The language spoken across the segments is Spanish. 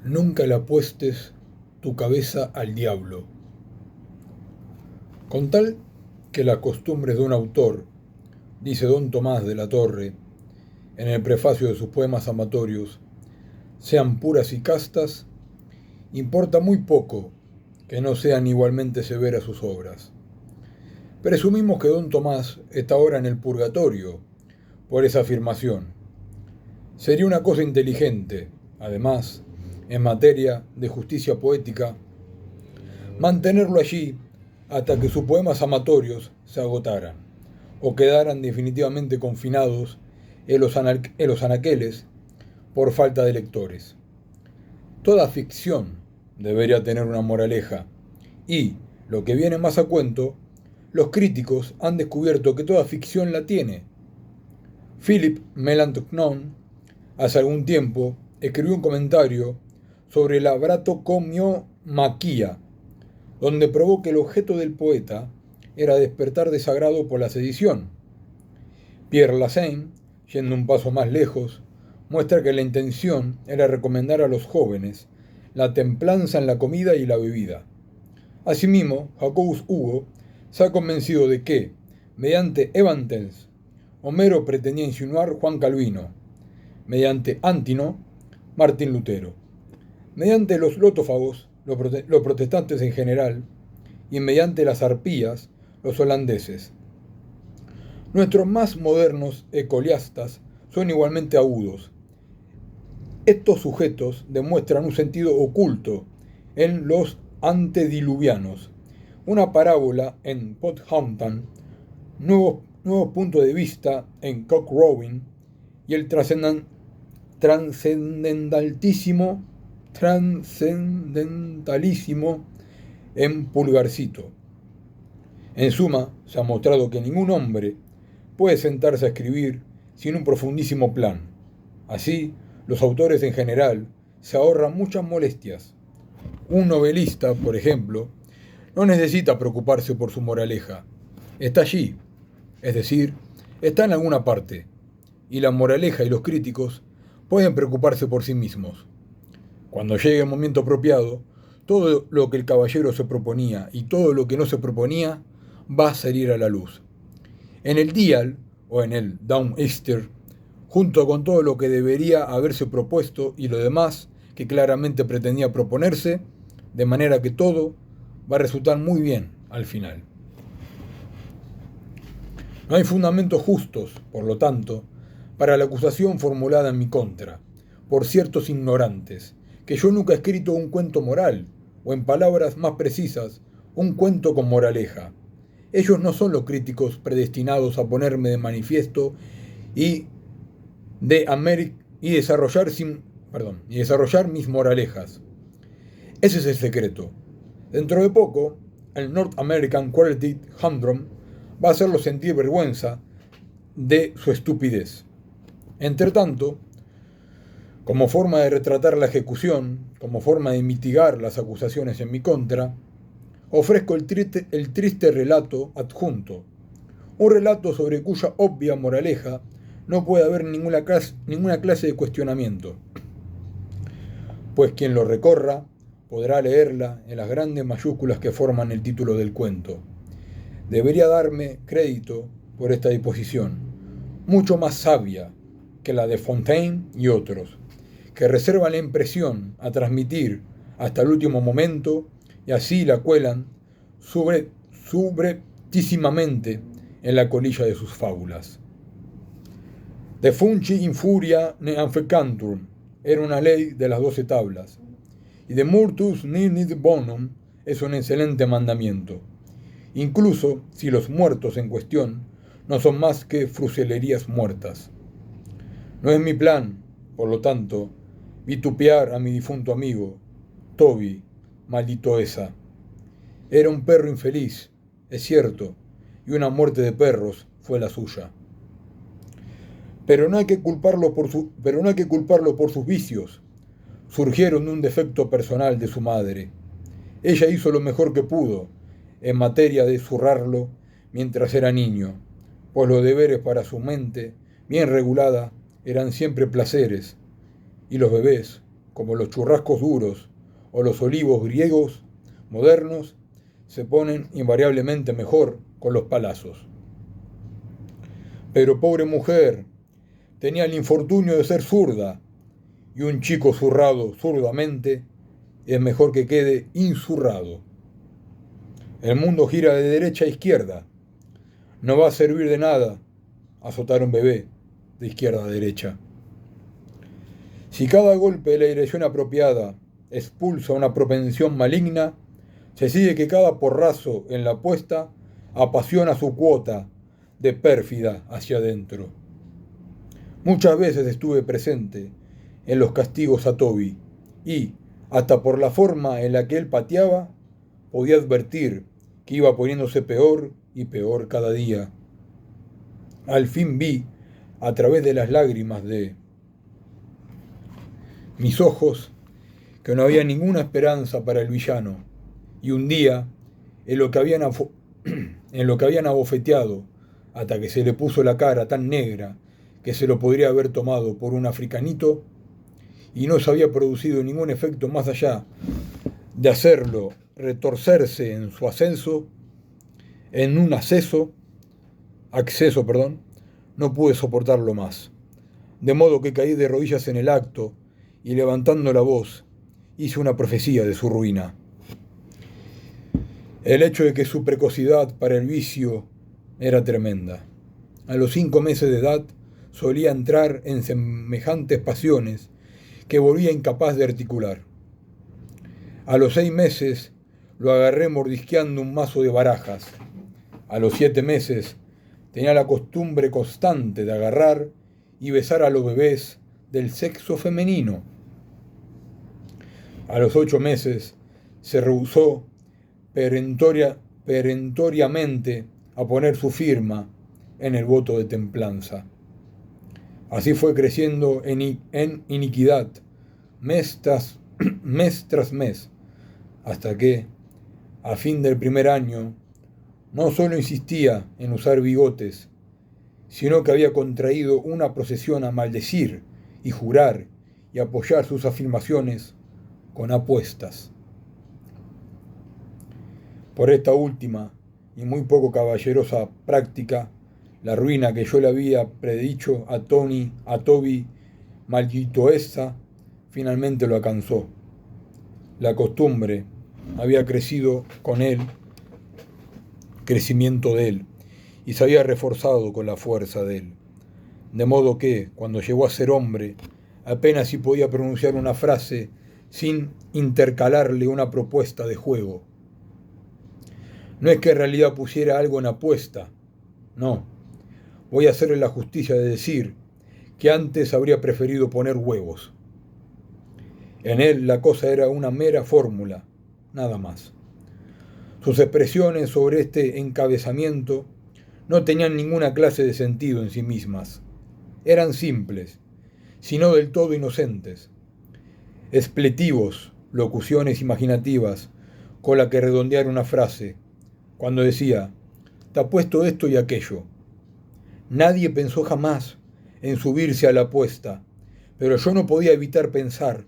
Nunca le apuestes tu cabeza al diablo. Con tal que las costumbres de un autor, dice don Tomás de la Torre, en el prefacio de sus poemas amatorios, sean puras y castas, importa muy poco que no sean igualmente severas sus obras. Presumimos que don Tomás está ahora en el purgatorio por esa afirmación. Sería una cosa inteligente, además, en materia de justicia poética, mantenerlo allí hasta que sus poemas amatorios se agotaran o quedaran definitivamente confinados en los anaqueles por falta de lectores. Toda ficción debería tener una moraleja y, lo que viene más a cuento, los críticos han descubierto que toda ficción la tiene. Philip Melanchthon, hace algún tiempo, escribió un comentario sobre la bratocomiomachía, donde probó que el objeto del poeta era despertar desagrado por la sedición. Pierre Lassagne, yendo un paso más lejos, muestra que la intención era recomendar a los jóvenes la templanza en la comida y la bebida. Asimismo, Jacobus Hugo se ha convencido de que, mediante Evantens, Homero pretendía insinuar Juan Calvino, mediante Antino, Martín Lutero, mediante los lotófagos, los protestantes en general, y mediante las arpías, los holandeses. Nuestros más modernos ecoliastas son igualmente agudos. Estos sujetos demuestran un sentido oculto en los antediluvianos, una parábola en Podhampton, nuevos puntos de vista en Cock-Robin y el trascendentalísimo en Pulgarcito. En suma, se ha mostrado que ningún hombre puede sentarse a escribir sin un profundísimo plan. Así, los autores en general se ahorran muchas molestias. Un novelista, por ejemplo, no necesita preocuparse por su moraleja. Está allí, es decir, está en alguna parte, y la moraleja y los críticos pueden preocuparse por sí mismos. Cuando llegue el momento apropiado, todo lo que el caballero se proponía y todo lo que no se proponía va a salir a la luz. En el Dial, o en el Down Easter, junto con todo lo que debería haberse propuesto y lo demás que claramente pretendía proponerse, de manera que todo va a resultar muy bien al final. No hay fundamentos justos, por lo tanto, para la acusación formulada en mi contra, por ciertos ignorantes, que yo nunca he escrito un cuento moral, o en palabras más precisas, un cuento con moraleja. Ellos no son los críticos predestinados a ponerme de manifiesto y desarrollar mis moralejas. Ese es el secreto. Dentro de poco, el North American Quartet Humdrum va a hacerlo sentir vergüenza de su estupidez. Entretanto, como forma de retratar la ejecución, como forma de mitigar las acusaciones en mi contra, ofrezco el triste relato adjunto, un relato sobre cuya obvia moraleja no puede haber ninguna clase de cuestionamiento, pues quien lo recorra podrá leerla en las grandes mayúsculas que forman el título del cuento. Debería darme crédito por esta disposición, mucho más sabia que la de Fontaine y otros, que reservan la impresión a transmitir hasta el último momento y así la cuelan subreptísimamente en la colilla de sus fábulas. De funci infuria ne anfecantur era una ley de las 12 tablas, y de murtus nihil bonum es un excelente mandamiento, incluso si los muertos en cuestión no son más que fruselerías muertas. No es mi plan, por lo tanto, vitupear a mi difunto amigo, Toby, maldito esa. Era un perro infeliz, es cierto, y una muerte de perros fue la suya. Pero no hay que culparlo por sus vicios. Surgieron de un defecto personal de su madre. Ella hizo lo mejor que pudo en materia de zurrarlo mientras era niño, pues los deberes para su mente, bien regulada, eran siempre placeres, y los bebés, como los churrascos duros o los olivos griegos modernos, se ponen invariablemente mejor con los palazos. Pero pobre mujer, tenía el infortunio de ser zurda, y un chico zurrado zurdamente es mejor que quede inzurrado. El mundo gira de derecha a izquierda. No va a servir de nada azotar a un bebé de izquierda a derecha. Si cada golpe de la dirección apropiada expulsa una propensión maligna, se sigue que cada porrazo en la apuesta apasiona su cuota de pérfida hacia adentro. Muchas veces estuve presente en los castigos a Toby y, hasta por la forma en la que él pateaba, podía advertir que iba poniéndose peor y peor cada día. Al fin vi, a través de las lágrimas de mis ojos, que no había ninguna esperanza para el villano, y un día, en lo que habían abofeteado, hasta que se le puso la cara tan negra que se lo podría haber tomado por un africanito, y no se había producido ningún efecto más allá de hacerlo retorcerse en su acceso, no pude soportarlo más. De modo que caí de rodillas en el acto y levantando la voz, hice una profecía de su ruina. El hecho de que su precocidad para el vicio era tremenda. A los 5 meses de edad solía entrar en semejantes pasiones que volvía incapaz de articular. A los 6 meses lo agarré mordisqueando un mazo de barajas. A los 7 meses tenía la costumbre constante de agarrar y besar a los bebés del sexo femenino. A los 8 meses se rehusó perentoriamente a poner su firma en el voto de templanza. Así fue creciendo en iniquidad, mes tras mes, hasta que, a fin del primer año, no solo insistía en usar bigotes, sino que había contraído una procesión a maldecir y jurar y apoyar sus afirmaciones con apuestas. Por esta última y muy poco caballerosa práctica, la ruina que yo le había predicho a Toby Malgiojosa finalmente lo alcanzó. La costumbre había crecido con él, crecimiento de él, y se había reforzado con la fuerza de él. De modo que, cuando llegó a ser hombre, apenas si podía pronunciar una frase sin intercalarle una propuesta de juego. No es que en realidad pusiera algo en apuesta, no. Voy a hacerle la justicia de decir que antes habría preferido poner huevos. En él la cosa era una mera fórmula, nada más. Sus expresiones sobre este encabezamiento no tenían ninguna clase de sentido en sí mismas. Eran simples, sino del todo inocentes. Expletivos, locuciones imaginativas con la que redondear una frase, cuando decía, te apuesto esto y aquello. Nadie pensó jamás en subirse a la apuesta, pero yo no podía evitar pensar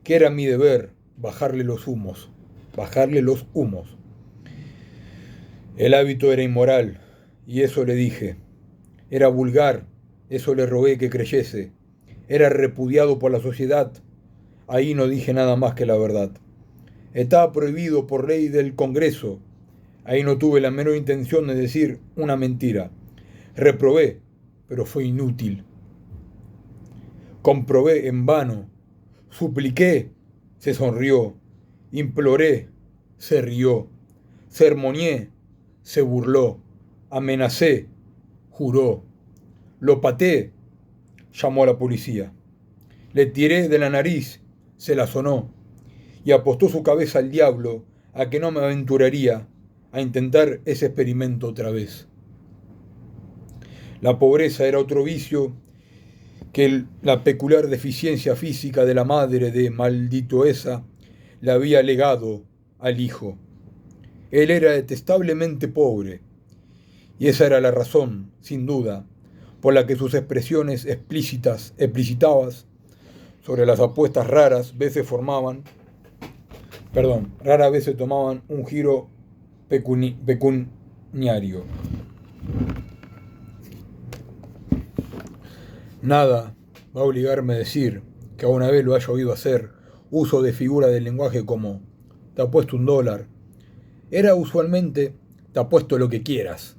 que era mi deber bajarle los humos. El hábito era inmoral, y eso le dije. Era vulgar, eso le rogué que creyese. Era repudiado por la sociedad, ahí no dije nada más que la verdad. Estaba prohibido por ley del Congreso, ahí no tuve la menor intención de decir una mentira. Reprobé, pero fue inútil. Comprobé en vano, supliqué, se sonrió, imploré, se rió, sermoneé, se burló, amenacé, juró, lo pateé, llamó a la policía, le tiré de la nariz, se la sonó, y apostó su cabeza al diablo a que no me aventuraría a intentar ese experimento otra vez. La pobreza era otro vicio que la peculiar deficiencia física de la madre de Malgiojosa le había legado al hijo. Él era detestablemente pobre, y esa era la razón, sin duda, por la que sus expresiones explícitadas sobre las apuestas rara vez se tomaban un giro pecuniario. Nada va a obligarme a decir que alguna vez lo haya oído hacer uso de figuras del lenguaje como te apuesto $1. Era usualmente te apuesto lo que quieras,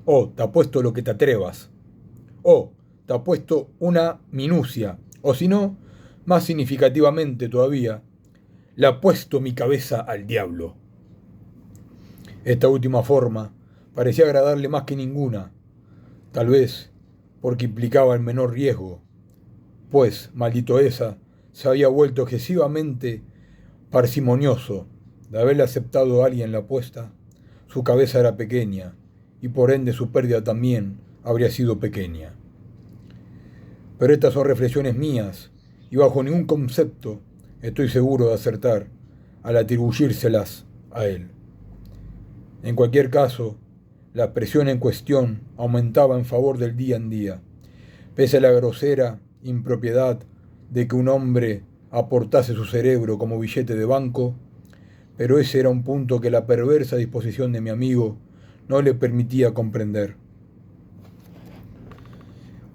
o te apuesto lo que te atrevas, o te apuesto una minucia, o si no, más significativamente todavía, le apuesto mi cabeza al diablo. Esta última forma parecía agradarle más que ninguna, tal vez porque implicaba el menor riesgo, pues, maldito esa, se había vuelto excesivamente parsimonioso de haberle aceptado a alguien la apuesta. Su cabeza era pequeña, y por ende su pérdida también habría sido pequeña. Pero estas son reflexiones mías, y bajo ningún concepto estoy seguro de acertar al atribuírselas a él. En cualquier caso, la presión en cuestión aumentaba en favor del día en día, pese a la grosera impropiedad de que un hombre aportase su cerebro como billete de banco, pero ese era un punto que la perversa disposición de mi amigo no le permitía comprender.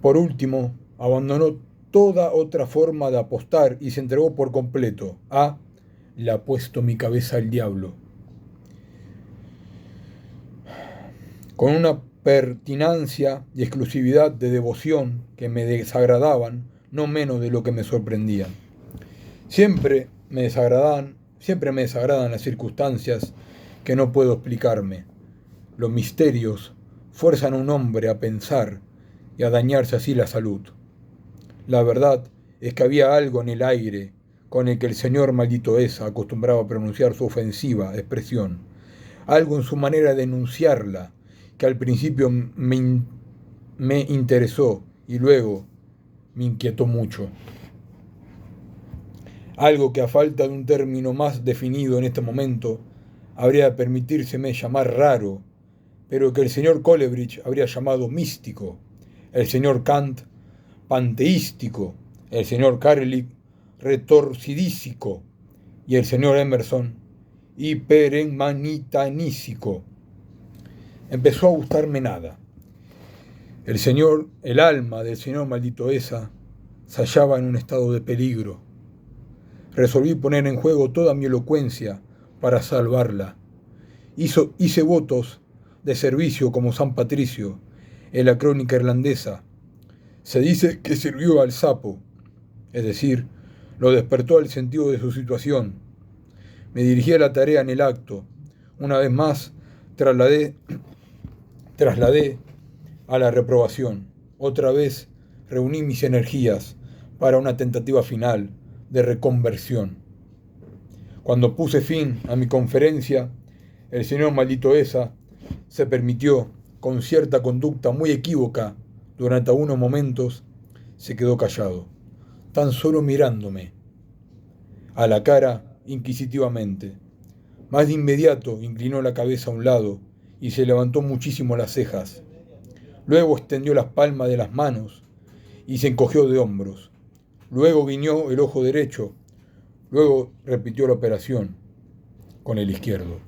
Por último, abandonó toda otra forma de apostar y se entregó por completo a le apuesto mi cabeza al diablo. Con una pertinacia y exclusividad de devoción que me desagradaban no menos de lo que me sorprendían. Siempre me desagradan las circunstancias que no puedo explicarme. Los misterios fuerzan a un hombre a pensar y a dañarse así la salud. La verdad es que había algo en el aire con el que el señor maldito esa acostumbraba a pronunciar su ofensiva expresión, algo en su manera de enunciarla que al principio me interesó y luego me inquietó mucho. Algo que a falta de un término más definido en este momento habría de permitírseme llamar raro, pero que el señor Coleridge habría llamado místico, el señor Kant panteístico, el señor Carlyle retorcidísico y el señor Emerson hipermanitanísico. Empezó a gustarme nada. El alma del señor maldito esa se hallaba en un estado de peligro. Resolví poner en juego toda mi elocuencia para salvarla. Hice votos de servicio como San Patricio en la crónica irlandesa. Se dice que sirvió al sapo, es decir, lo despertó al sentido de su situación. Me dirigí a la tarea en el acto. Una vez más, trasladé a la reprobación. Otra vez reuní mis energías para una tentativa final de reconversión. Cuando puse fin a mi conferencia, el señor maldito esa se permitió, con cierta conducta muy equívoca, durante algunos momentos, se quedó callado, tan solo mirándome a la cara inquisitivamente. Más de inmediato inclinó la cabeza a un lado y se levantó muchísimo las cejas. Luego extendió las palmas de las manos y se encogió de hombros. Luego guiñó el ojo derecho. Luego repitió la operación con el izquierdo.